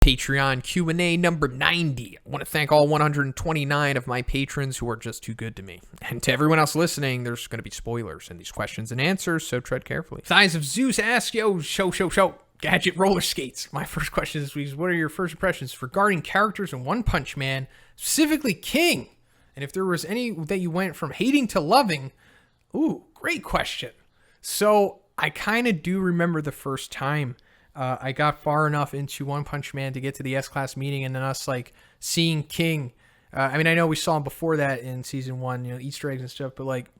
Patreon Q&A number 90. I want to thank all 129 of my patrons who are just too good to me. And to everyone else listening, there's going to be spoilers in these questions and answers, so tread carefully. ThighsOfZeus asks, show, Gadget roller skates. My first question this week is, what are your first impressions regarding characters in One Punch Man, specifically King? And if there was any that you went from hating to loving, ooh, great question. So I kind of do remember the first time I got far enough into One Punch Man to get to the S-Class meeting, and then us like seeing King. I mean, I know we saw him before that in season 1, Easter eggs and stuff, but like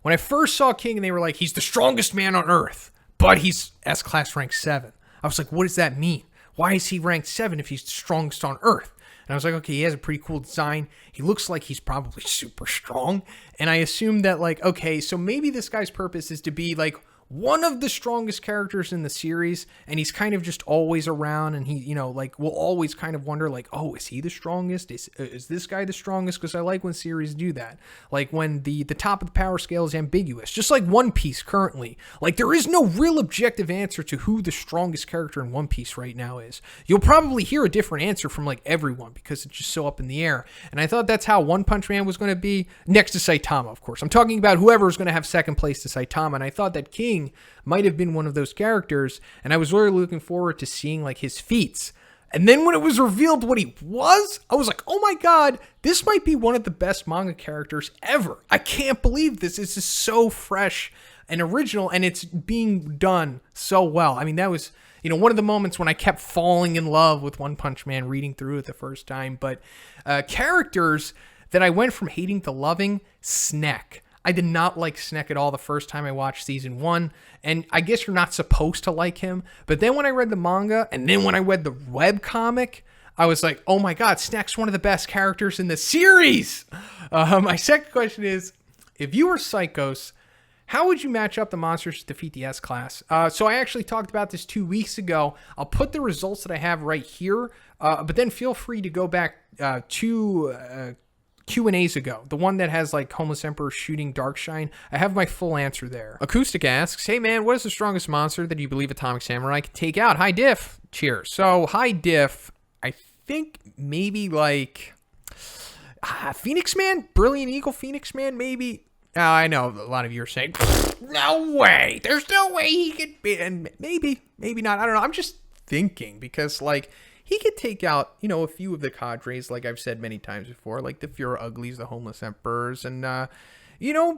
when I first saw King and they were like, he's the strongest man on Earth, but he's S-Class rank 7. I was like, what does that mean? Why is he ranked 7 if he's the strongest on Earth? And I was like, okay, he has a pretty cool design. He looks like he's probably super strong. And I assumed that like, okay, so maybe this guy's purpose is to be like one of the strongest characters in the series, and he's kind of just always around, and he, like, we'll always kind of wonder, like, oh, is he the strongest? Is this guy the strongest? Because I like when series do that. Like, when the top of the power scale is ambiguous, just like One Piece currently. Like, there is no real objective answer to who the strongest character in One Piece right now is. You'll probably hear a different answer from, like, everyone, because it's just so up in the air. And I thought that's how One Punch Man was going to be, next to Saitama, of course. I'm talking about whoever is going to have second place to Saitama, and I thought that King might have been one of those characters, and I was really looking forward to seeing like his feats. And then when it was revealed what he was, I was like, oh my god, this might be one of the best manga characters ever. I can't believe this. This is so fresh and original, and it's being done so well. I mean, that was, one of the moments when I kept falling in love with One Punch Man reading through it the first time. But characters that I went from hating to loving, Snek. I did not like Snek at all the first time I watched season 1, and I guess you're not supposed to like him, but then when I read the manga, and then when I read the webcomic, I was like, oh my god, Snek's one of the best characters in the series! My second question is, if you were Psychos, how would you match up the monsters to defeat the S-Class? So I actually talked about this 2 weeks ago. I'll put the results that I have right here, but then feel free to go back to Q&As ago, the one that has like Homeless Emperor shooting Darkshine. I have my full answer there. Acoustic asks, hey man, what is the strongest monster that you believe Atomic Samurai can take out? High diff. Cheers. So high diff, I think maybe like Phoenix Man, Brilliant Eagle Phoenix Man, maybe. I know a lot of you are saying, no way, there's no way he could be, and maybe not. I don't know. I'm just thinking because like, he could take out, a few of the cadres, like I've said many times before, like the Fura Uglies, the Homeless Emperors, and,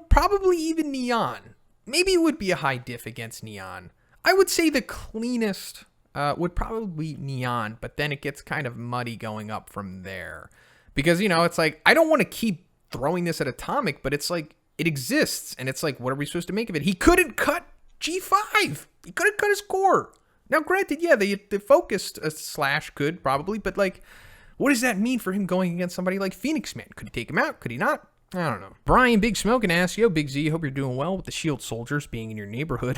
probably even Neon. Maybe it would be a high diff against Neon. I would say the cleanest would probably be Neon, but then it gets kind of muddy going up from there. Because, it's like, I don't want to keep throwing this at Atomic, but it's like, it exists, and it's like, what are we supposed to make of it? He couldn't cut G5! He couldn't cut his core! Now, granted, yeah, the focused Slash could probably, but like, what does that mean for him going against somebody like Phoenix Man? Could he take him out? Could he not? I don't know. Bryan Big Smokin asks, yo, Big Z, hope you're doing well with the Shield soldiers being in your neighborhood.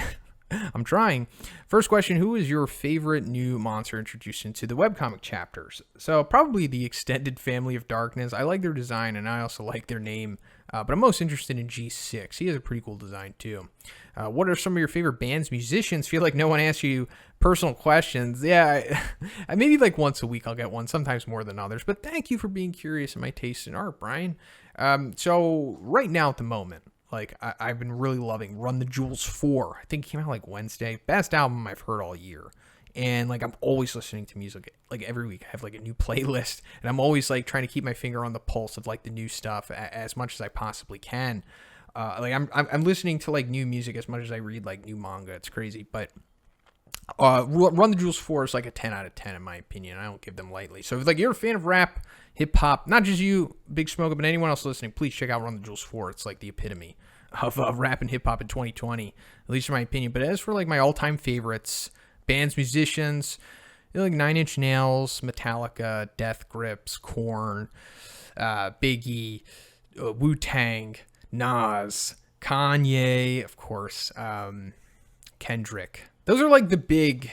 I'm trying. First question, who is your favorite new monster introduced into the webcomic chapters? So probably the Extended Family of Darkness. I like their design, and I also like their name, but I'm most interested in G6. He has a pretty cool design, too. What are some of your favorite bands, musicians? Feel like no one asks you personal questions. Yeah, maybe like once a week I'll get one, sometimes more than others. But thank you for being curious in my taste in art, Bryan. So right now at the moment, like I've been really loving Run the Jewels 4. I think it came out like Wednesday. Best album I've heard all year. And like I'm always listening to music. Like every week I have like a new playlist, and I'm always like trying to keep my finger on the pulse of like the new stuff as much as I possibly can. Like I'm listening to like new music as much as I read like new manga. It's crazy, but Run the Jewels 4 is like a 10 out of 10 in my opinion. I don't give them lightly. So if like you're a fan of rap, hip hop, not just you, Big Smoker, but anyone else listening, please check out Run the Jewels 4. It's like the epitome of rap and hip hop in 2020, at least in my opinion. But as for like my all-time favorites, bands, musicians, like 9 Inch Nails, Metallica, Death Grips, Korn, Biggie, Wu-Tang, Nas, Kanye, of course, Kendrick. Those are like the big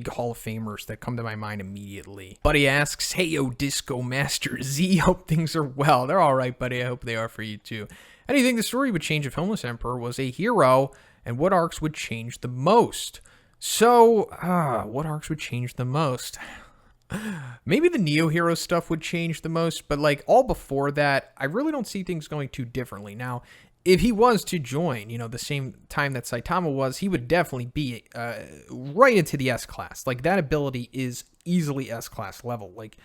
Hall of Famers that come to my mind immediately. Buddy asks, hey yo, Disco Master Z, hope things are well. They're all right, buddy. I hope they are for you too. How do you think the story would change if Homeless Emperor was a hero, and what arcs would change the most? So, what arcs would change the most? Maybe the Neo Hero stuff would change the most, but like all before that, I really don't see things going too differently. Now, if he was to join, the same time that Saitama was, he would definitely be right into the S class. Like that ability is easily S class level. Like,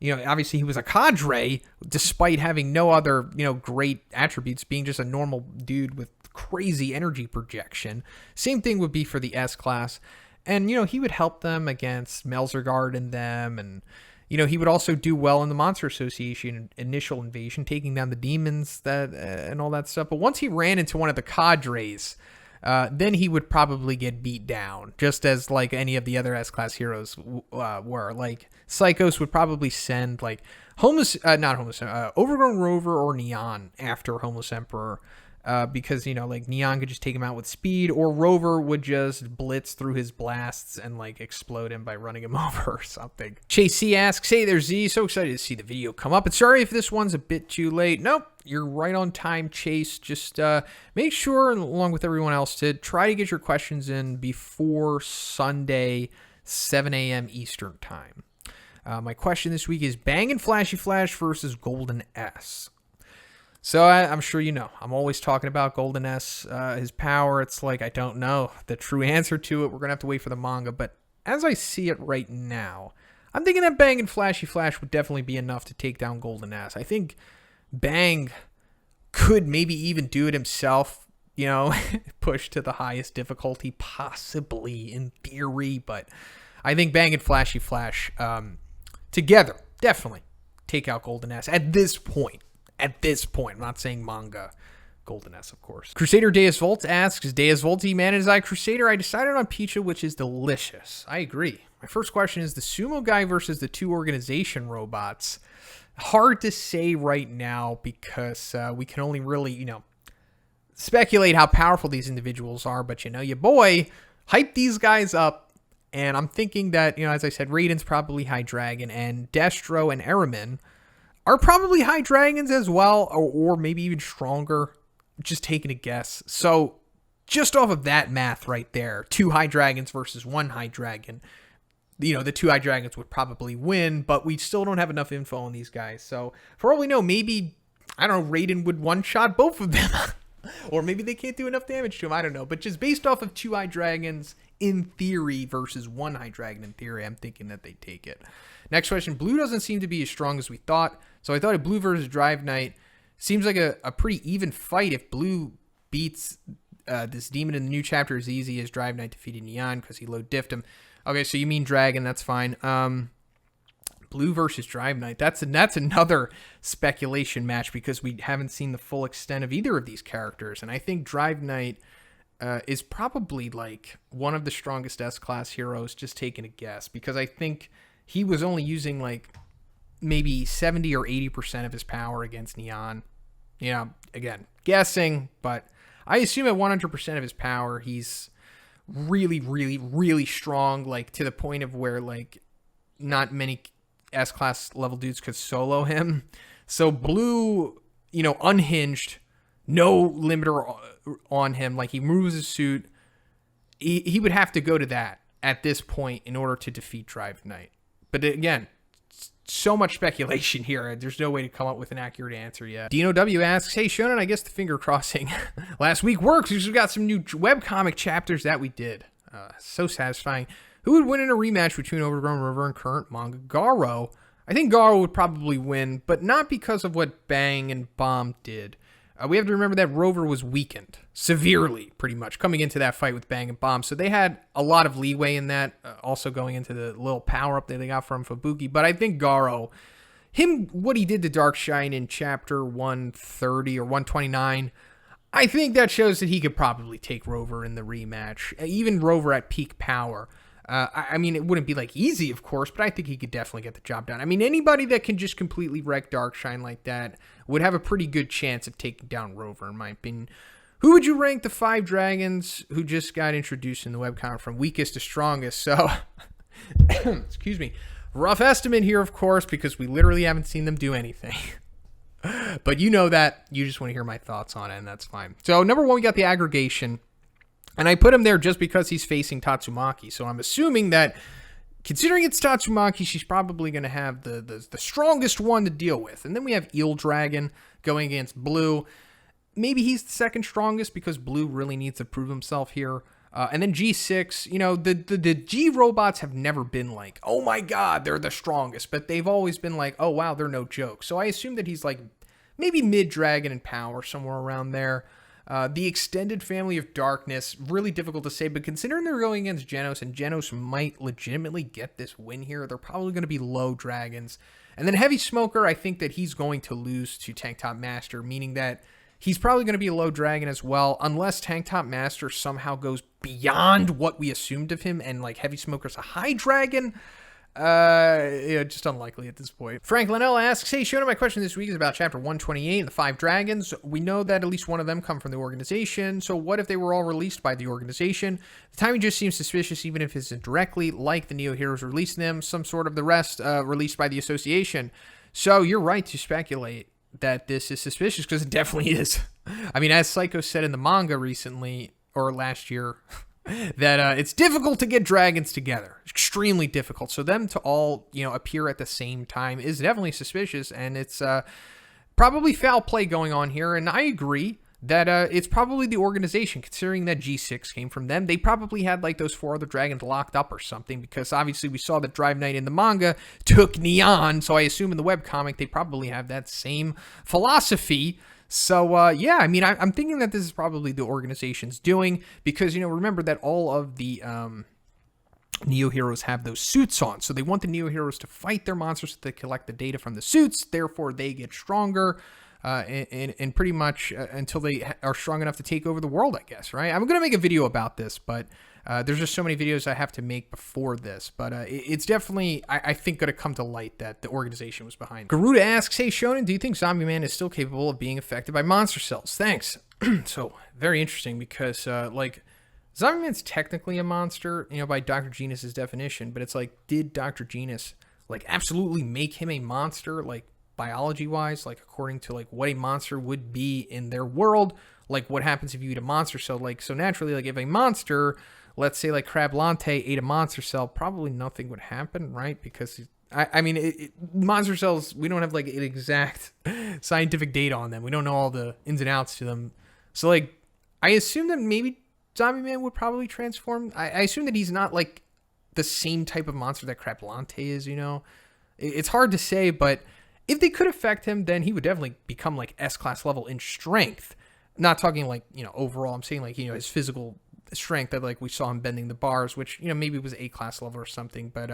obviously he was a cadre despite having no other, great attributes, being just a normal dude with crazy energy projection. Same thing would be for the S class. And, he would help them against Melzergard and them. And, he would also do well in the Monster Association initial invasion, taking down the demons and all that stuff. But once he ran into one of the cadres, then he would probably get beat down, just as like any of the other S-class heroes were. Like Psychos would probably send like Overgrown Rover or Neon after Homeless Emperor. Because, like Neon could just take him out with speed, or Rover would just blitz through his blasts and like explode him by running him over or something. Chase C asks, hey there Z, so excited to see the video come up. And sorry if this one's a bit too late. Nope, you're right on time, Chase. Just make sure, along with everyone else, to try to get your questions in before Sunday, 7 a.m. Eastern time. My question this week is Bang and Flashy Flash versus Golden S. So I'm sure I'm always talking about Golden S, his power. It's like, I don't know the true answer to it. We're going to have to wait for the manga. But as I see it right now, I'm thinking that Bang and Flashy Flash would definitely be enough to take down Golden S. I think Bang could maybe even do it himself, push to the highest difficulty, possibly in theory. But I think Bang and Flashy Flash together definitely take out Golden S at this point. At this point, I'm not saying manga. Golden S, of course. Crusader Deus Vult asks, Deus Vulti, man is I Crusader. I decided on Picha, which is delicious. I agree. My first question is the sumo guy versus the two organization robots. Hard to say right now because we can only really, speculate how powerful these individuals are. But, your boy hyped these guys up. And I'm thinking that, as I said, Raiden's probably High Dragon, and Destro and Eramin are probably High Dragons as well, or maybe even stronger. Just taking a guess. So, just off of that math right there, 2 High Dragons versus 1 High Dragon, the 2 High Dragons would probably win, but we still don't have enough info on these guys. So, for all we know, maybe, Raiden would one-shot both of them. Or maybe they can't do enough damage to him. I don't know. But just based off of 2 High Dragons in theory versus 1 High Dragon in theory, I'm thinking that they take it. Next question. Blue doesn't seem to be as strong as we thought. So I thought a Blue versus Drive Knight seems like a pretty even fight if Blue beats this demon in the new chapter as easy as Drive Knight defeated Neon because he low diffed him. Okay, so you mean Dragon. That's fine. Blue versus Drive Knight. That's another speculation match because we haven't seen the full extent of either of these characters. And I think Drive Knight is probably like one of the strongest S-class heroes, just taking a guess, because I think he was only using like maybe 70 or 80% of his power against Neon. Again, guessing, but I assume at 100% of his power, he's really, really, really strong, like to the point of where like not many S-class level dudes could solo him. So Blue, unhinged, no limiter on him. Like he moves his suit. He would have to go to that at this point in order to defeat Drive Knight. But again, so much speculation here. There's no way to come up with an accurate answer yet. Dino W asks, hey, Shonen, I guess the finger crossing last week works. We just got some new webcomic chapters that we did. So satisfying. Who would win in a rematch between Overgrown River and current manga Garo? I think Garo would probably win, but not because of what Bang and Bomb did. We have to remember that Rover was weakened severely, pretty much, coming into that fight with Bang and Bomb. So they had a lot of leeway in that, also going into the little power-up that they got from Fubuki. But I think Garo, what he did to Darkshine in chapter 130 or 129, I think that shows that he could probably take Rover in the rematch, even Rover at peak power. I mean, it wouldn't be like easy, of course, but I think he could definitely get the job done. I mean, anybody that can just completely wreck Darkshine like that would have a pretty good chance of taking down Rover, in my opinion. Who would you rank the 5 dragons who just got introduced in the webcomic from weakest to strongest? So, excuse me, rough estimate here, of course, because we literally haven't seen them do anything. But you know that. You just want to hear my thoughts on it, and that's fine. So, number 1, we got the aggregation. And I put him there just because he's facing Tatsumaki. So I'm assuming that considering it's Tatsumaki, she's probably going to have the strongest one to deal with. And then we have Eel Dragon going against Blue. Maybe he's the second strongest because Blue really needs to prove himself here. And then G6, you know, the G robots have never been like, oh my god, they're the strongest. But they've always been like, oh wow, they're no joke. So I assume that he's like maybe mid-dragon in power, somewhere around there. The extended family of darkness, really difficult to say, but considering they're going against Genos, and Genos might legitimately get this win here, they're probably going to be low dragons. And then Heavy Smoker, I think that he's going to lose to Tank Top Master, meaning that he's probably going to be a low dragon as well, unless Tank Top Master somehow goes beyond what we assumed of him, and like Heavy Smoker's a high dragon. Yeah, just unlikely at this point. Franklyn L asks, hey, Shona, my question this week is about Chapter 128 and the 5 dragons. We know that at least one of them come from the organization, so what if they were all released by the organization? The timing just seems suspicious, even if it's indirectly, like the Neo Heroes releasing them, some sort of the rest released by the association. So you're right to speculate that this is suspicious, because it definitely is. I mean, as Psycho said in the manga recently, or last year, that it's difficult to get dragons together. Extremely difficult. So them to all, you know, appear at the same time is definitely suspicious, and it's probably foul play going on here. And I agree that it's probably the organization, considering that G6 came from them. They probably had like those 4 other dragons locked up or something, because obviously we saw that Drive Knight in the manga took Neon, so I assume in the webcomic they probably have that same philosophy. So, yeah, I mean, I'm thinking that this is probably the organization's doing, because, you know, remember that all of the Neo Heroes have those suits on, so they want the Neo Heroes to fight their monsters so they collect the data from the suits, therefore they get stronger, and pretty much until they are strong enough to take over the world, I guess, right? I'm going to make a video about this, but there's just so many videos I have to make before this, but it's definitely, I think, going to come to light that the organization was behind it. Geruda asks, hey, Shonen, do you think Zombie Man is still capable of being affected by monster cells? Thanks. So, very interesting, because, like, Zombie Man's technically a monster, you know, by Dr. Genus's definition, but it's like, did Dr. Genus, like, absolutely make him a monster, like, biology-wise, like, according to, like, what a monster would be in their world? Like, what happens if you eat a monster cell? Like, so naturally, like, if a monster, let's say like Crablante ate a monster cell, probably nothing would happen, right? Because I mean, monster cells, we don't have like an exact scientific data on them. We don't know all the ins and outs to them. So like, I assume that maybe Zombie Man would probably transform. I assume that he's not like the same type of monster that Crablante is, you know? It's hard to say, but if they could affect him, then he would definitely become like S-class level in strength. Not talking like, you know, overall, I'm saying like, you know, his physical strength that like we saw him bending the bars, which, you know, maybe it was A-class level or something, but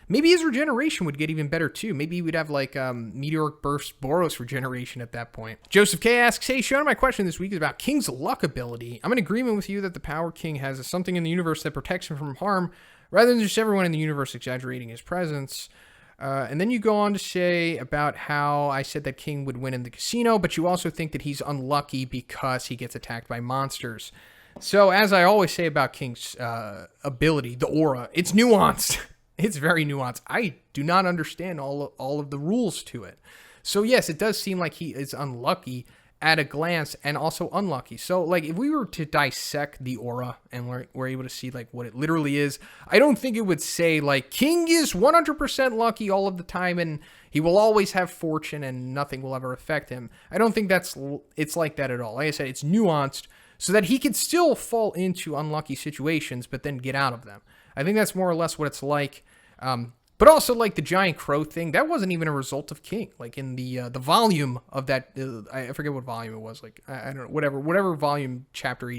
maybe his regeneration would get even better too. Maybe he would have like Meteoric Burst Boros regeneration at that point. Joseph K asks, hey, Shona, my question this week is about King's luck ability. I'm in agreement with you that the Power King has something in the universe that protects him from harm, rather than just everyone in the universe exaggerating his presence. And then you go on to say about how I said that King would win in the casino, but you also think that he's unlucky because he gets attacked by monsters. So, as I always say about King's ability, the aura, it's nuanced. It's very nuanced. I do not understand all of the rules to it. So, yes, it does seem like he is unlucky at a glance, and also unlucky. So, like, if we were to dissect the aura and we're able to see, like, what it literally is, I don't think it would say, like, King is 100% lucky all of the time, and he will always have fortune, and nothing will ever affect him. I don't think it's like that at all. Like I said, it's nuanced, so that he could still fall into unlucky situations, but then get out of them. I think that's more or less what it's like. But also, like, the giant crow thing, that wasn't even a result of King. Like, in the volume of that, I forget what volume it was. Like, I don't know, whatever volume chapter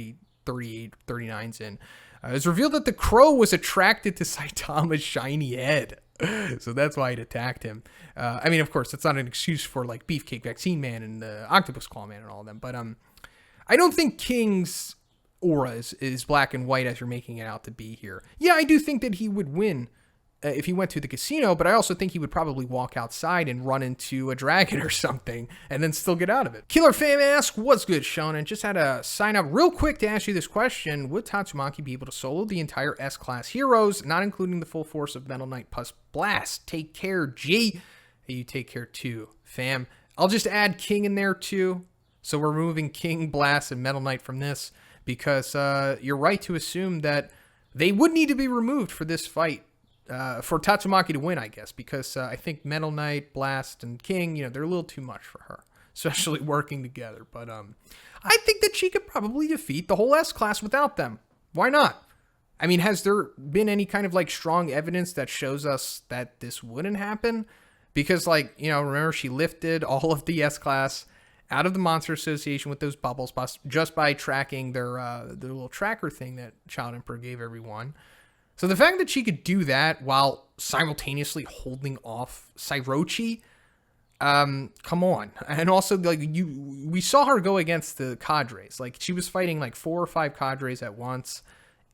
38, 39's in. It's revealed that the crow was attracted to Saitama's shiny head. So that's why it attacked him. I mean, of course, that's not an excuse for, like, Beefcake Vaccine Man and Octopus Claw Man and all of them. But I don't think King's aura is black and white as you're making it out to be here. Yeah, I do think that he would win if he went to the casino, but I also think he would probably walk outside and run into a dragon or something and then still get out of it. Killer Fam asks, what's good, Shonen? Just had to sign up real quick to ask you this question. Would Tatsumaki be able to solo the entire S-Class heroes, not including the full force of Metal Knight plus Blast? Take care, G. Hey, you take care too, fam. I'll just add King in there too. So we're removing King, Blast, and Metal Knight from this because you're right to assume that they would need to be removed for this fight. for Tatsumaki to win, I guess, because I think Metal Knight, Blast, and King, they're a little too much for her, especially working together. But I think that she could probably defeat the whole S-Class without them. Why not? I mean, has there been any kind of like strong evidence that shows us that this wouldn't happen? Because remember, she lifted all of the S-Class out of the Monster Association with those bubbles just by tracking their little tracker thing that Child Emperor gave everyone. So the fact that she could do that while simultaneously holding off Sairochi, come on. And also, we saw her go against the cadres. Like, she was fighting like 4 or 5 cadres at once,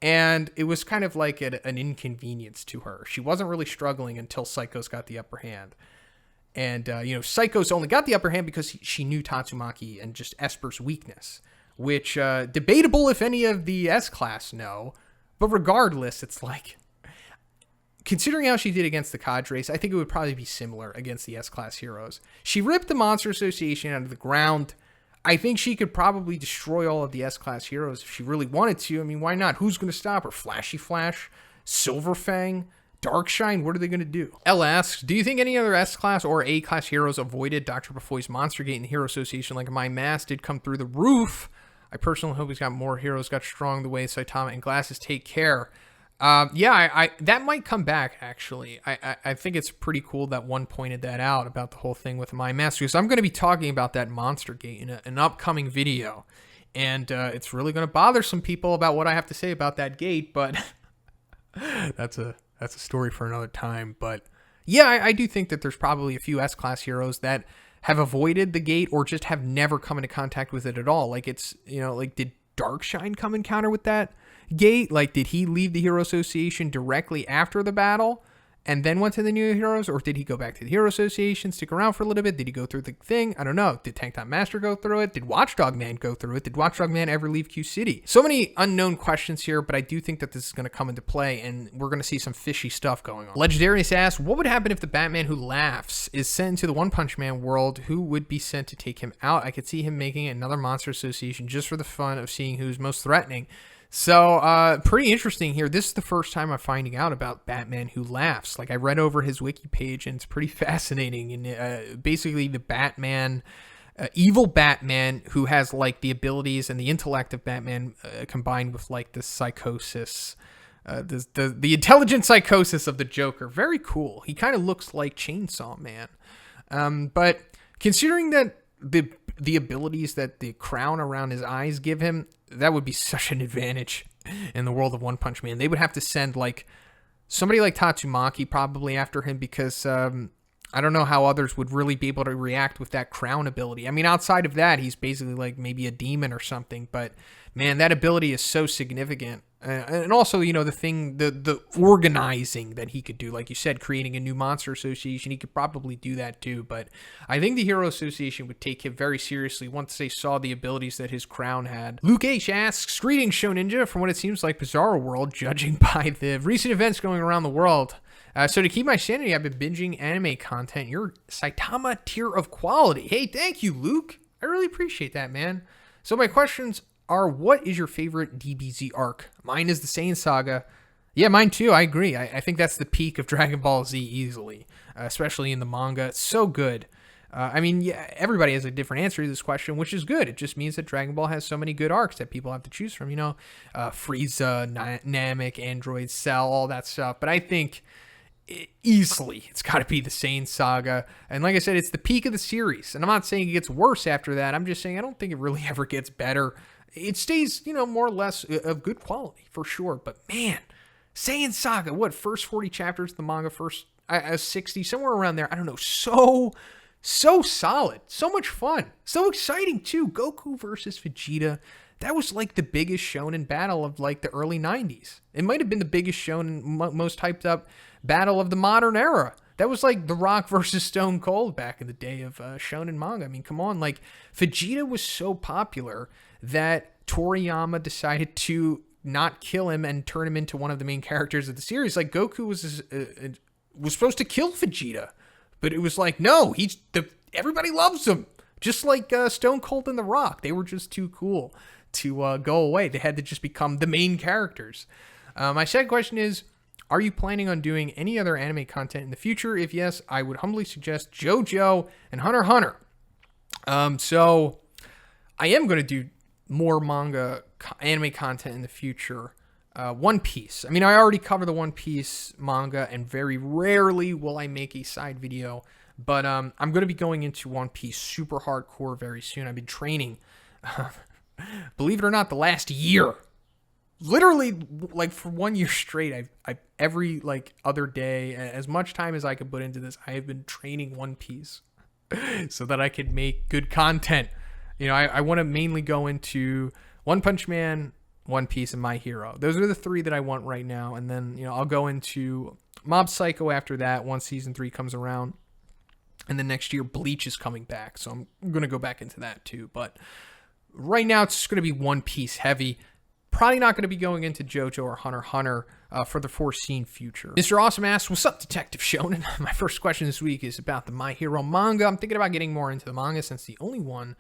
and it was kind of like an inconvenience to her. She wasn't really struggling until Psychos got the upper hand. And, Psychos only got the upper hand because she knew Tatsumaki and just Esper's weakness, which, debatable if any of the S-Class know. But regardless, it's like, considering how she did against the cadres, I think it would probably be similar against the S-Class heroes. She ripped the Monster Association out of the ground. I think she could probably destroy all of the S-Class heroes if she really wanted to. I mean, why not? Who's going to stop her? Flashy Flash? Silverfang? Darkshine? What are they going to do? L asks, do you think any other S-Class or A-Class heroes avoided Dr. Bufoy's Monster Gate in the Hero Association like my mass did come through the roof? I personally hope he's got more heroes got strong the way Saitama and Glasses take care. I that might come back, actually. I think it's pretty cool that one pointed that out about the whole thing with my master, because I'm going to be talking about that Monster Gate in an upcoming video. And it's really going to bother some people about what I have to say about that gate, but that's a story for another time. But yeah, I do think that there's probably a few S-Class heroes that have avoided the gate or just have never come into contact with it at all. Like, it's, did Darkshine come encounter with that gate? Like, did he leave the Hero Association directly after the battle and then went to the New Heroes? Or did he go back to the Hero Association, stick around for a little bit? Did he go through the thing? I don't know. Did Tank Top Master go through it? Did Watchdog Man go through it? Did Watchdog Man ever leave Q City? So many unknown questions here, but I do think that this is going to come into play, and we're going to see some fishy stuff going on. Legandaryus asks, what would happen if the Batman who laughs is sent into the One Punch Man world? Who would be sent to take him out? I could see him making another Monster Association just for the fun of seeing who's most threatening. So, pretty interesting here. This is the first time I'm finding out about Batman who laughs. Like, I read over his wiki page, and it's pretty fascinating. And basically, the Batman, evil Batman, who has like the abilities and the intellect of Batman combined with like the psychosis, the intelligent psychosis of the Joker. Very cool. He kind of looks like Chainsaw Man. But considering that the abilities that the crown around his eyes give him, that would be such an advantage in the world of One Punch Man. They would have to send like somebody like Tatsumaki probably after him, because I don't know how others would really be able to react with that crown ability. I mean, outside of that, he's basically like maybe a demon or something, but man, that ability is so significant. And also, the organizing that he could do, like you said, creating a new Monster Association, he could probably do that too. But I think the Hero Association would take him very seriously once they saw the abilities that his crown had. Luke H asks, greetings, Show Ninja, from what it seems like Bizarro World, judging by the recent events going around the world. So to keep my sanity, I've been binging anime content. You're Saitama tier of quality. Hey, thank you, Luke. I really appreciate that, man. So my questions are, what is your favorite DBZ arc? Mine is the Saiyan Saga. Yeah, mine too. I agree. I think that's the peak of Dragon Ball Z easily, especially in the manga. It's so good. Yeah, everybody has a different answer to this question, which is good. It just means that Dragon Ball has so many good arcs that people have to choose from. Frieza, Namek, Android, Cell, all that stuff. But I think easily it's got to be the Saiyan Saga. And like I said, it's the peak of the series. And I'm not saying it gets worse after that. I'm just saying I don't think it really ever gets better. It stays, more or less of good quality for sure. But man, Saiyan Saga, first 40 chapters of the manga, first 60, somewhere around there. I don't know. So solid. So much fun. So exciting too. Goku versus Vegeta. That was like the biggest shonen battle of like the early 90s. It might have been the biggest shonen, most hyped up battle of the modern era. That was like The Rock versus Stone Cold back in the day of shonen manga. I mean, come on. Like, Vegeta was so popular that Toriyama decided to not kill him and turn him into one of the main characters of the series. Like, Goku was supposed to kill Vegeta, but it was like, no, everybody loves him. Just like Stone Cold and The Rock. They were just too cool to go away. They had to just become the main characters. My second question is, Are you planning on doing any other anime content in the future? If yes, I would humbly suggest JoJo and Hunter x Hunter. So I am going to do more anime content in the future. One Piece. I mean, I already cover the One Piece manga, and very rarely will I make a side video. But I'm going to be going into One Piece super hardcore very soon. I've been training, believe it or not, the last year. Literally, like, for 1 year straight, I every, like, other day, as much time as I could put into this, I have been training One Piece so that I could make good content. You know, I want to mainly go into One Punch Man, One Piece, and My Hero. Those are the three that I want right now. And then, you know, I'll go into Mob Psycho after that once Season 3 comes around. And then next year, Bleach is coming back. So I'm going to go back into that too. But right now, it's just going to be One Piece heavy. Probably not going to be going into JoJo or Hunter x Hunter for the foreseen future. Mr. Awesome asks, what's up, Detective Shonen? My first question this week is about the My Hero manga. I'm thinking about getting more into the manga since the only one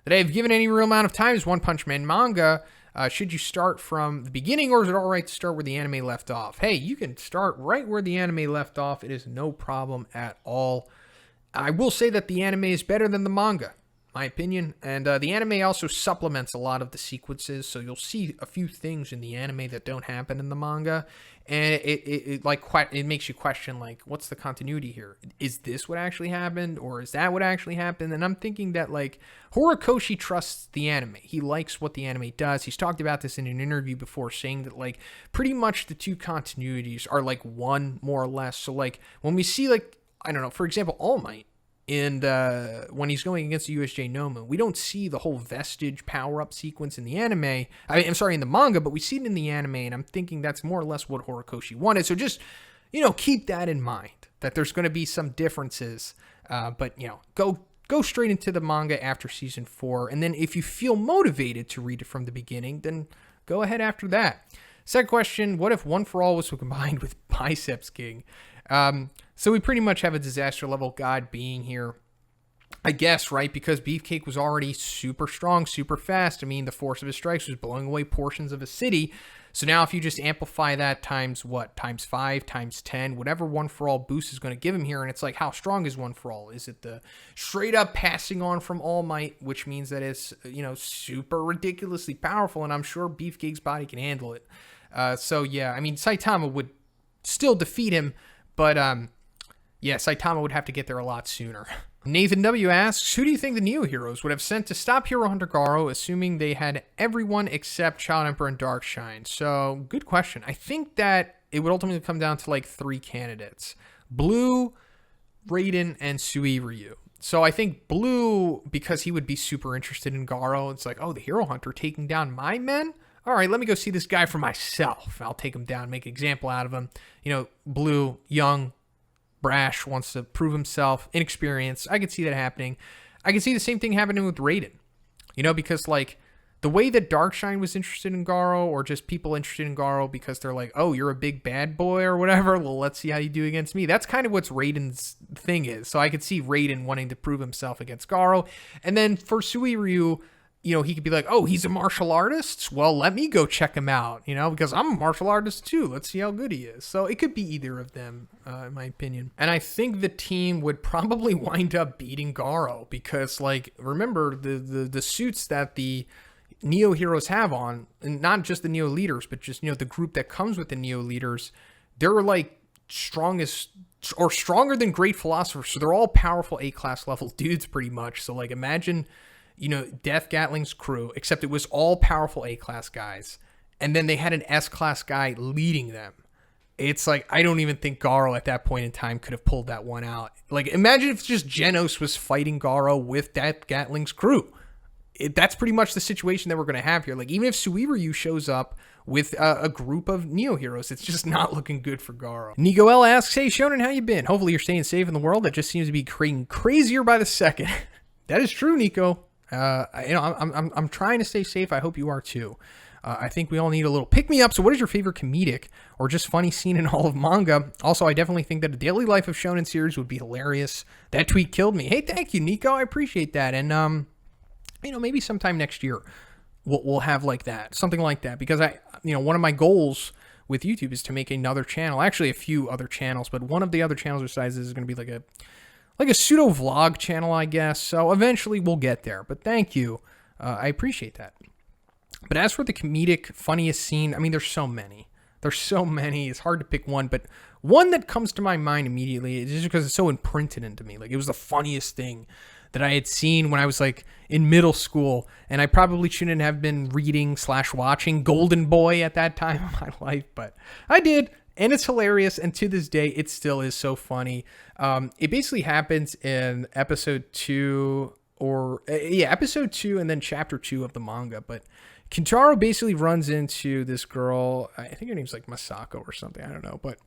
that I have given any real amount of time is One Punch Man manga. Should you start from the beginning, or is it all right to start where the anime left off? Hey, you can start right where the anime left off. It is no problem at all. I will say that the anime is better than the manga, my opinion, and the anime also supplements a lot of the sequences, so you'll see a few things in the anime that don't happen in the manga, and it makes you question, like, what's the continuity here? Is this what actually happened, or is that what actually happened? And I'm thinking that, like, Horikoshi trusts the anime. He likes what the anime does. He's talked about this in an interview before, saying that, like, pretty much the two continuities are, like, one, more or less. So, like, when we see, like, I don't know, for example, All Might, and when he's going against the USJ Nomu, we don't see the whole vestige power-up sequence in the anime. I'm sorry, in the manga, but we see it in the anime, and I'm thinking that's more or less what Horikoshi wanted. So just, you know, keep that in mind, that there's going to be some differences. But, you know, go straight into the manga after Season 4, and then if you feel motivated to read it from the beginning, then go ahead after that. Second question, what if One for All was combined with Biceps King? So we pretty much have a disaster level god being here, I guess, right? Because Beefcake was already super strong, super fast. I mean, the force of his strikes was blowing away portions of a city. So now if you just amplify that times what? Times 5, times 10, whatever One for All boost is going to give him here. And it's like, how strong is One for All? Is it the straight up passing on from All Might, which means that it's, you know, super ridiculously powerful, and I'm sure Beefcake's body can handle it. So yeah, I mean, Saitama would still defeat him, but yeah, Saitama would have to get there a lot sooner. Nathan W asks, who do you think the Neo Heroes would have sent to stop Hero Hunter Garo, assuming they had everyone except Child Emperor and Darkshine? So, good question. I think that it would ultimately come down to like 3 candidates. Blue, Raiden, and Suiryu. So I think Blue, because he would be super interested in Garo, it's like, oh, the Hero Hunter taking down my men? All right, let me go see this guy for myself. I'll take him down, make an example out of him. You know, Blue, young, brash, wants to prove himself, inexperienced. I could see that happening. I could see the same thing happening with Raiden. You know, because, like, the way that Darkshine was interested in Garo, or just people interested in Garo because they're like, oh, you're a big bad boy or whatever, well, let's see how you do against me. That's kind of what Raiden's thing is. So I could see Raiden wanting to prove himself against Garo. And then for Suiryu, you know, he could be like, oh, he's a martial artist? Well, let me go check him out, you know, because I'm a martial artist too. Let's see how good he is. So it could be either of them, in my opinion. And I think the team would probably wind up beating Garo because, like, remember the suits that the Neo heroes have on, and not just the Neo leaders, but just, you know, the group that comes with the Neo leaders, they're like strongest or stronger than great philosophers. So they're all powerful A-class level dudes pretty much. So, like, imagine, you know, Death Gatling's crew, except it was all powerful A-class guys. And then they had an S-class guy leading them. It's like, I don't even think Garo at that point in time could have pulled that one out. Like, imagine if just Genos was fighting Garo with Death Gatling's crew. That's pretty much the situation that we're going to have here. Like, even if Suiryu shows up with a group of Neo heroes, it's just not looking good for Garo. Nico L asks, hey, Shonen, how you been? Hopefully you're staying safe in the world that just seems to be creating crazier by the second. That is true, Nico. I'm trying to stay safe. I hope you are too. I think we all need a little pick-me-up. So what is your favorite comedic or just funny scene in all of manga? Also, I definitely think that a Daily Life of Shonen series would be hilarious. That tweet killed me. Hey, thank you, Nico. I appreciate that. And, you know, maybe sometime next year we'll have like that, something like that. Because one of my goals with YouTube is to make another channel, actually a few other channels, but one of the other channels or sizes is going to be like a pseudo vlog channel, I guess. So eventually we'll get there, but thank you. I appreciate that. But as for the comedic, funniest scene, I mean, there's so many. There's so many. It's hard to pick one, but one that comes to my mind immediately is just because it's so imprinted into me. Like, it was the funniest thing that I had seen when I was like in middle school, and I probably shouldn't have been reading/watching Golden Boy at that time of my life, but I did, and it's hilarious, and to this day, it still is so funny. It basically happens in episode 2, episode 2, and then chapter 2 of the manga, but Kintaro basically runs into this girl, I think her name's like Masako or something, I don't know, but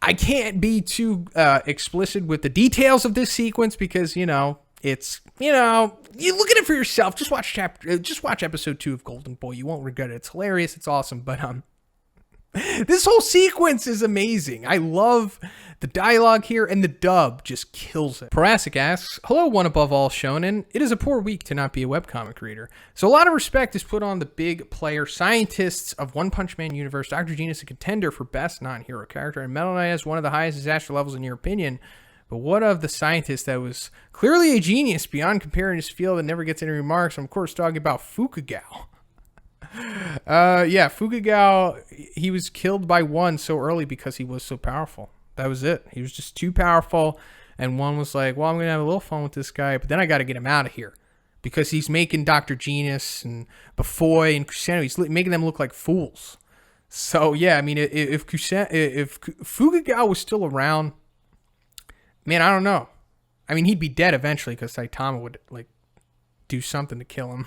I can't be too explicit with the details of this sequence because, it's, you look at it for yourself. Just watch episode 2 of Golden Boy. You won't regret it. It's hilarious. It's awesome. But this whole sequence is amazing. I love the dialogue here, and the dub just kills it. Proasek asks, hello, one above all shonen. It is a poor week to not be a webcomic reader. So a lot of respect is put on the big player scientists of One Punch Man universe. Dr. Genius, a contender for best non-hero character, and Metal Knight has one of the highest disaster levels in your opinion. But what of the scientist that was clearly a genius beyond comparing his field and never gets any remarks? I'm of course talking about Fukugao. Fukugao, he was killed by one so early because he was so powerful. That was it. He was just too powerful, and one was like, well, I'm going to have a little fun with this guy, but then I got to get him out of here because he's making Dr. Genius and Bufoy and Crusader, he's making them look like fools. So, yeah, I mean, if Fukugao was still around, man, I don't know. I mean, he'd be dead eventually because Saitama would, do something to kill him.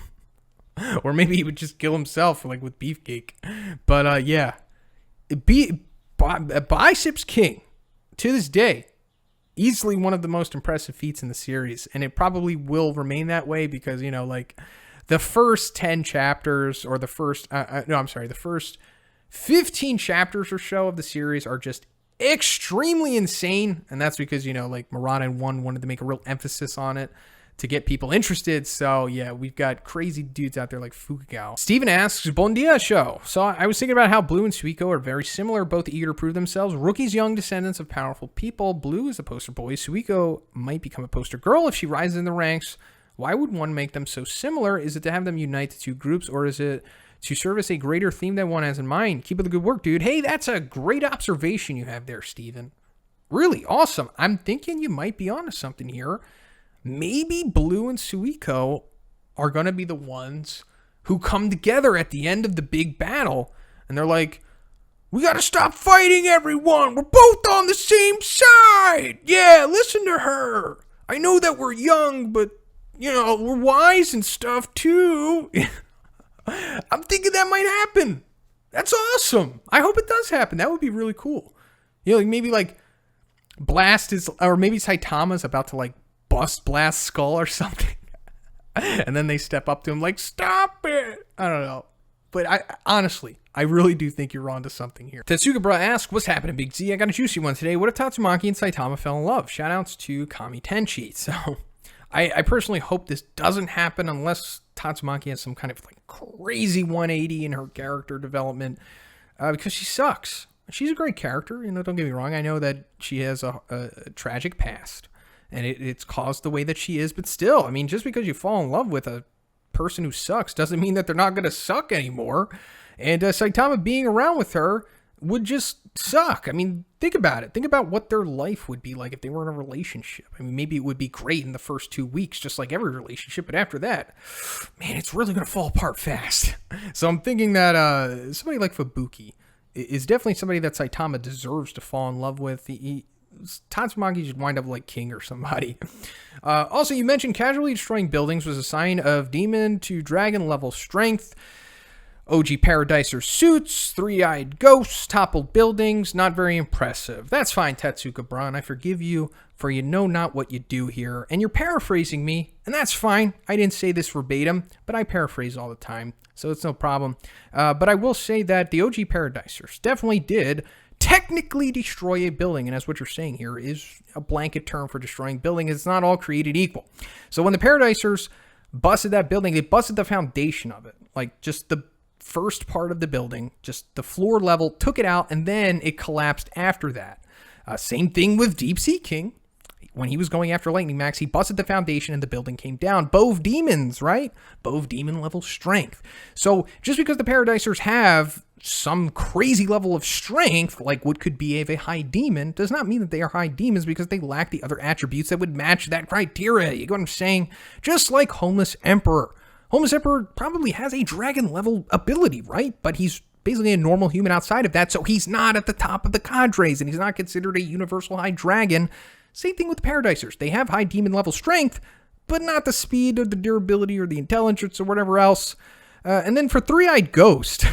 Or maybe he would just kill himself, with Beefcake. But, yeah. Biceps King, to this day, easily one of the most impressive feats in the series. And it probably will remain that way because, the first 10 chapters, or the first 15 chapters or so of the series are just extremely insane. And that's because, Murata and One wanted to make a real emphasis on it to get people interested. So, yeah, we've got crazy dudes out there like Fukugao. Steven asks, Bon dia show. So I was thinking about how Blue and Suiko are very similar, both eager to prove themselves. Rookies, young descendants of powerful people. Blue is a poster boy. Suiko might become a poster girl if she rises in the ranks. Why would one make them so similar? Is it to have them unite the two groups, or is it to service a greater theme that one has in mind? Keep up the good work, dude. Hey, that's a great observation you have there, Steven. Really awesome. I'm thinking you might be onto something here. Maybe Blue and Suiko are going to be the ones who come together at the end of the big battle. And they're like, we got to stop fighting, everyone. We're both on the same side. Yeah, listen to her. I know that we're young, but, we're wise and stuff, too. I'm thinking that might happen. That's awesome. I hope it does happen. That would be really cool. Maybe, Blast is, or maybe Saitama's about to, bust Blast's skull or something. And then they step up to him stop it. I don't know. But I really do think you're onto something here. Tetsucabruh asks, what's happening, Big Z? I got a juicy one today. What if Tatsumaki and Saitama fell in love? Shoutouts to Kami Tenchi. So I personally hope this doesn't happen unless Tatsumaki has some kind of crazy 180 in her character development because she sucks. She's a great character. Don't get me wrong. I know that she has a tragic past. And it's caused the way that she is. But still, just because you fall in love with a person who sucks doesn't mean that they're not going to suck anymore. And Saitama being around with her would just suck. Think about it. Think about what their life would be like if they were in a relationship. Maybe it would be great in the first 2 weeks, just like every relationship. But after that, man, it's really going to fall apart fast. So I'm thinking that somebody like Fubuki is definitely somebody that Saitama deserves to fall in love with. Tatsumaki should wind up like King or somebody. Also, you mentioned casually destroying buildings was a sign of demon to dragon level strength. OG Paradiser suits, three-eyed ghosts, toppled buildings, not very impressive. That's fine, Tetsucabruh, and I forgive you, for you know not what you do here. And you're paraphrasing me, and that's fine. I didn't say this verbatim, but I paraphrase all the time, so it's no problem. But I will say that the OG Paradisers definitely did technically destroy a building, and as what you're saying here is a blanket term for destroying building. It's not all created equal. So when the Paradisers busted that building, they busted the foundation of it, just the first part of the building, just the floor level, took it out, and then it collapsed after that. Same thing with Deep Sea King. When he was going after Lightning Max, he busted the foundation and the building came down. Bove demons, right? Bove demon level strength. So just because the Paradisers have some crazy level of strength, like what could be a high demon, does not mean that they are high demons because they lack the other attributes that would match that criteria. You get what I'm saying? Just like Homeless Emperor. Homeless Emperor probably has a dragon level ability, right? But he's basically a normal human outside of that, so he's not at the top of the cadres, and he's not considered a universal high dragon. Same thing with the Paradisers. They have high demon level strength, but not the speed or the durability or the intelligence or whatever else. And then for Three-Eyed Ghost,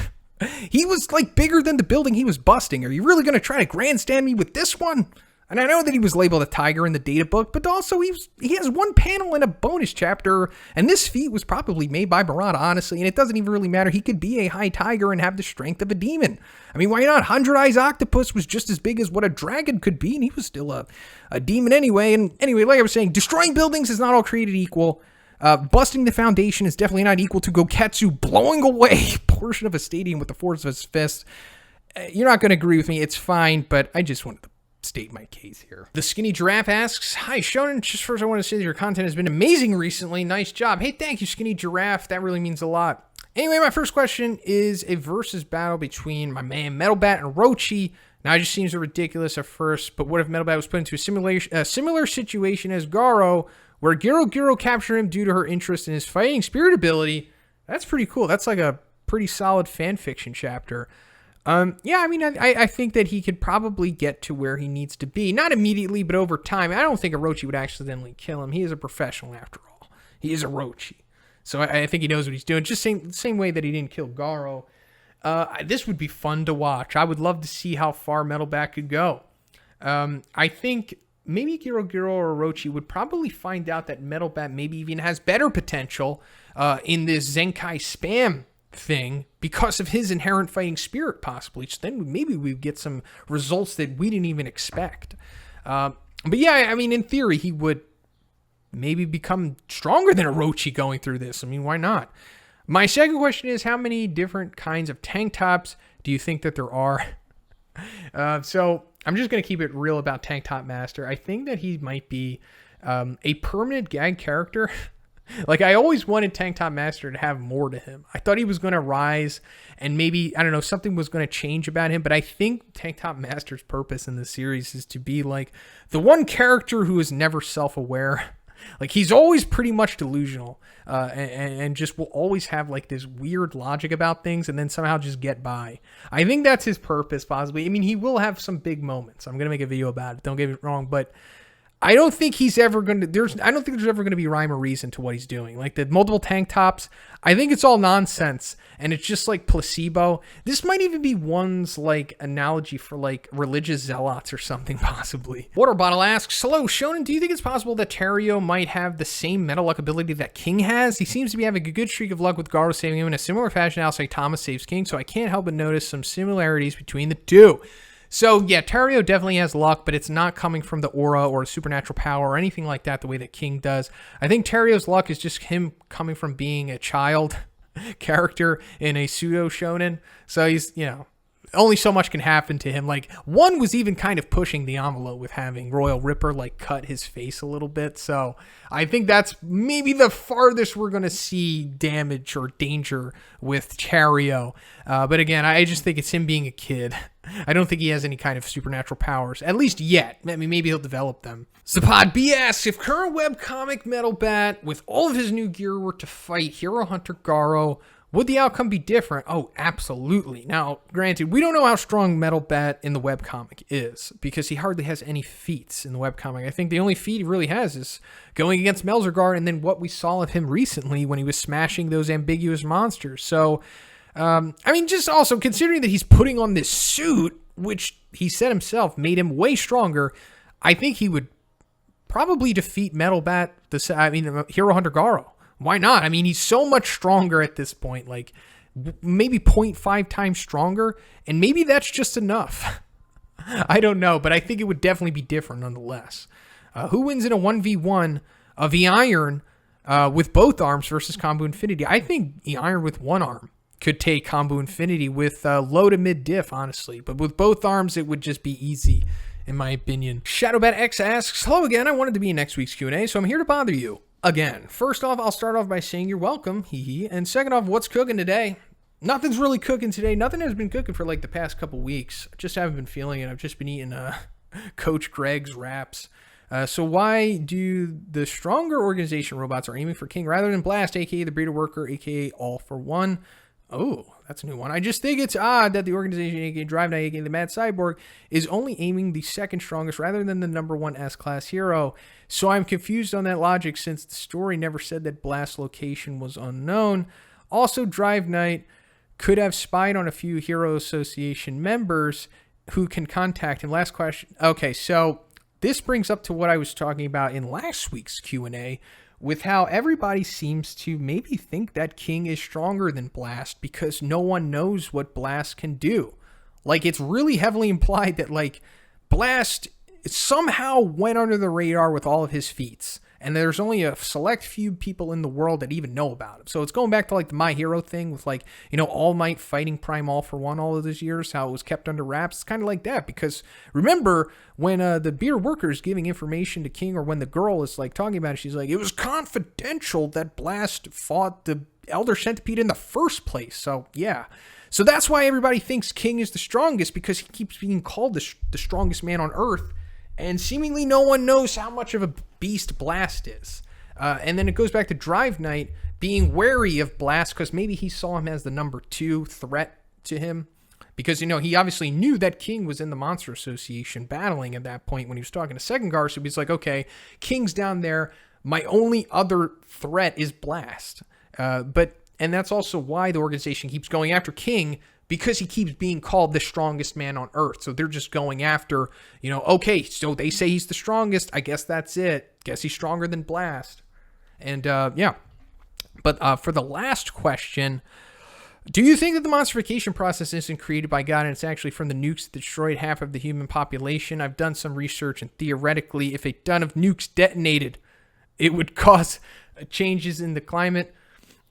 he was like bigger than the building he was busting. Are you really going to try to grandstand me with this one? And I know that he was labeled a tiger in the data book, but also he has one panel in a bonus chapter, and this feat was probably made by Murata, honestly, and it doesn't even really matter. He could be a high tiger and have the strength of a demon. I mean, why not? 100 Eyes Octopus was just as big as what a dragon could be, and he was still a demon anyway. And anyway, like I was saying, destroying buildings is not all created equal. Busting the foundation is definitely not equal to Goketsu blowing away a portion of a stadium with the force of his fist. You're not going to agree with me. It's fine, but I just wanted to state my case here. The Skinny Giraffe asks, "Hi, Shonen. Just first I want to say that your content has been amazing recently. Nice job." Hey, thank you, Skinny Giraffe. That really means a lot. Anyway, my first question is a versus battle between my man Metalbat and Orochi. Now, it just seems ridiculous at first, but what if Metalbat was put into a similar situation as Garo, where Geruda captured him due to her interest in his fighting spirit ability? That's pretty cool. That's like a pretty solid fan fiction chapter. Yeah, I mean, I think that he could probably get to where he needs to be. Not immediately, but over time. I don't think Orochi would accidentally kill him. He is a professional after all. He is Orochi. So I think he knows what he's doing. Just same way that he didn't kill Garo. This would be fun to watch. I would love to see how far Metalbat could go. I think maybe Geruda or Orochi would probably find out that Metalbat maybe even has better potential in this Zenkai spam thing because of his inherent fighting spirit, possibly. So then maybe we get some results that we didn't even expect. But yeah, I mean, in theory, he would maybe become stronger than Orochi going through this. I mean, why not? My second question is, how many different kinds of tank tops do you think that there are? So I'm just going to keep it real about Tank Top Master. I think that he might be a permanent gag character. Like, I always wanted Tank Top Master to have more to him. I thought he was going to rise and maybe, I don't know, something was going to change about him. But I think Tank Top Master's purpose in the series is to be like the one character who is never self-aware. Like, he's always pretty much delusional and just will always have like this weird logic about things and then somehow just get by. I think that's his purpose, possibly. I mean, he will have some big moments. I'm going to make a video about it. Don't get me wrong, but I don't think he's ever going to, I don't think there's ever going to be rhyme or reason to what he's doing. Like the multiple tank tops, I think it's all nonsense and it's just like placebo. This might even be one's like analogy for like religious zealots or something, possibly. Water Bottle asks, "Hello, Shonen, do you think it's possible that Terrio might have the same meta luck ability that King has? He seems to be having a good streak of luck with Garo saving him in a similar fashion as Saitama saves King, so I can't help but notice some similarities between the two." So, yeah, Terrio definitely has luck, but it's not coming from the aura or supernatural power or anything like that the way that King does. I think Terrio's luck is just him coming from being a child character in a pseudo-shonen. So he's, you know, only so much can happen to him. Like, one was even kind of pushing the envelope with having Royal Ripper, like, cut his face a little bit. So I think that's maybe the farthest we're going to see damage or danger with Terrio. But again, I just think it's him being a kid. I don't think he has any kind of supernatural powers, at least yet. I mean, maybe he'll develop them. Zapphod B asks, if current webcomic Metalbat with all of his new gear were to fight Hero Hunter Garo, would the outcome be different? Oh, absolutely. Now, granted, we don't know how strong Metalbat in the webcomic is because he hardly has any feats in the webcomic. I think the only feat he really has is going against Melzergar and then what we saw of him recently when he was smashing those ambiguous monsters. So, I mean, just also considering that he's putting on this suit, which he said himself made him way stronger, I think he would probably defeat Metalbat, Hero Hunter Garo. Why not? I mean, he's so much stronger at this point, like maybe 0.5 times stronger, and maybe that's just enough. I don't know, but I think it would definitely be different nonetheless. Who wins in a 1v1 of E-Iron with both arms versus Combo Infinity? I think E-Iron with one arm could take combo infinity with low to mid diff, honestly. But with both arms, it would just be easy, in my opinion. ShadowBatX asks, hello again, I wanted to be in next week's Q&A, so I'm here to bother you. Again, first off, I'll start off by saying you're welcome, hee. And second off, what's cooking today? Nothing's really cooking today. Nothing has been cooking for like the past couple weeks. I just haven't been feeling it. I've just been eating Coach Greg's wraps. So why do the stronger organization robots are aiming for King rather than Blast, aka the breeder worker, aka All for One? Oh, that's a new one. I just think it's odd that the organization, aka Drive Knight, aka the Mad Cyborg, is only aiming the second strongest rather than the number one S-class hero. So I'm confused on that logic since the story never said that Blast's location was unknown. Also, Drive Knight could have spied on a few Hero Association members who can contact him. Last question. Okay, so this brings up to what I was talking about in last week's Q&A with how everybody seems to maybe think that King is stronger than Blast because no one knows what Blast can do. Like, it's really heavily implied that, like, Blast somehow went under the radar with all of his feats. And there's only a select few people in the world that even know about him. So it's going back to like the My Hero thing with like, you know, All Might fighting Prime All for One all of those years, how it was kept under wraps. It's kind of like that because remember when the beer worker is giving information to King or when the girl is like talking about it, she's like, it was confidential that Blast fought the Elder Centipede in the first place. So yeah. So that's why everybody thinks King is the strongest because he keeps being called the strongest man on Earth. And seemingly no one knows how much of a beast Blast is. And then it goes back to Drive Knight being wary of Blast because maybe he saw him as the number 2 threat to him. Because, you know, he obviously knew that King was in the Monster Association battling at that point when he was talking to Second Guard. So he's like, okay, King's down there. My only other threat is Blast. And that's also why the organization keeps going after King, because he keeps being called the strongest man on Earth. So they're just going after, you know, okay, so they say he's the strongest. I guess that's it. Guess he's stronger than Blast. And yeah. But for the last question, do you think that the monstrification process isn't created by God and it's actually from the nukes that destroyed half of the human population? I've done some research and theoretically, if a ton of nukes detonated, it would cause changes in the climate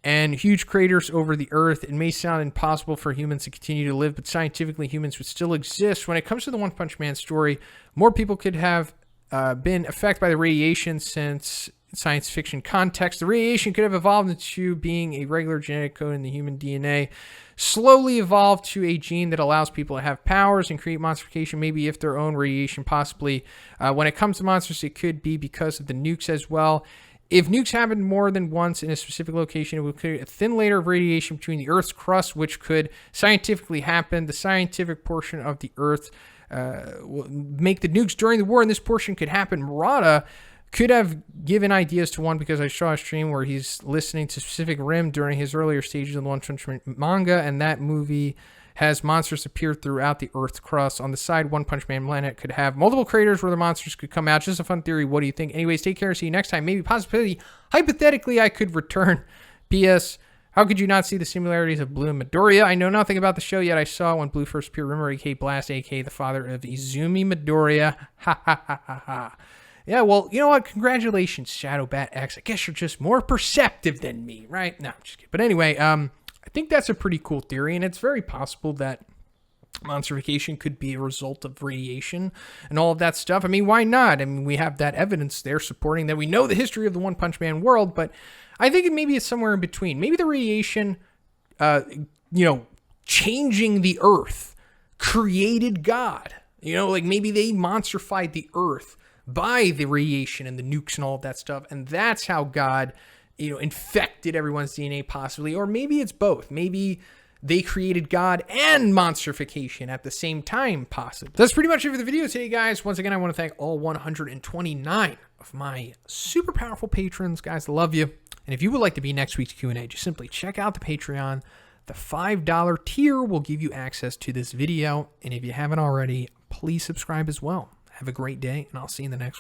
and huge craters over the Earth. It may sound impossible for humans to continue to live, but scientifically humans would still exist. When it comes to the One Punch Man story, more people could have been affected by the radiation since science fiction context. The radiation could have evolved into being a regular genetic code in the human DNA, slowly evolved to a gene that allows people to have powers and create monstrification, maybe if their own radiation possibly. When it comes to monsters, it could be because of the nukes as well. If nukes happen more than once in a specific location, it would create a thin layer of radiation between the Earth's crust, which could scientifically happen. The scientific portion of the Earth will make the nukes during the war, and this portion could happen. Murata could have given ideas to one because I saw a stream where he's listening to specific Rim during his earlier stages of the One Punch Man manga, and that movie has monsters appear throughout the Earth's crust. On the side, One Punch Man planet could have multiple craters where the monsters could come out. Just a fun theory. What do you think? Anyways, take care. See you next time. Maybe possibility. Hypothetically, I could return. P.S. How could you not see the similarities of Blue and Midoriya? I know nothing about the show yet. I saw when Blue first appeared. Remember, a.k.a. Blast, a.k.a. the father of Izumi Midoriya. Ha ha ha ha ha. Yeah, well, you know what? Congratulations, ShadowBatX. I guess you're just more perceptive than me, right? No, I'm just kidding. But anyway, I think that's a pretty cool theory, and it's very possible that monstrification could be a result of radiation and all of that stuff. I mean, why not? I mean, we have that evidence there supporting that we know the history of the One Punch Man world, but I think maybe it's somewhere in between. Maybe the radiation, changing the Earth created God. You know, like maybe they monstrified the Earth by the radiation and the nukes and all of that stuff, and that's how God infected everyone's DNA possibly, or maybe it's both. Maybe they created God and monstrification at the same time possibly. That's pretty much it for the video today, guys. Once again, I want to thank all 129 of my super powerful patrons. Guys, I love you. And if you would like to be next week's Q&A, just simply check out the Patreon. The $5 tier will give you access to this video. And if you haven't already, please subscribe as well. Have a great day, and I'll see you in the next one.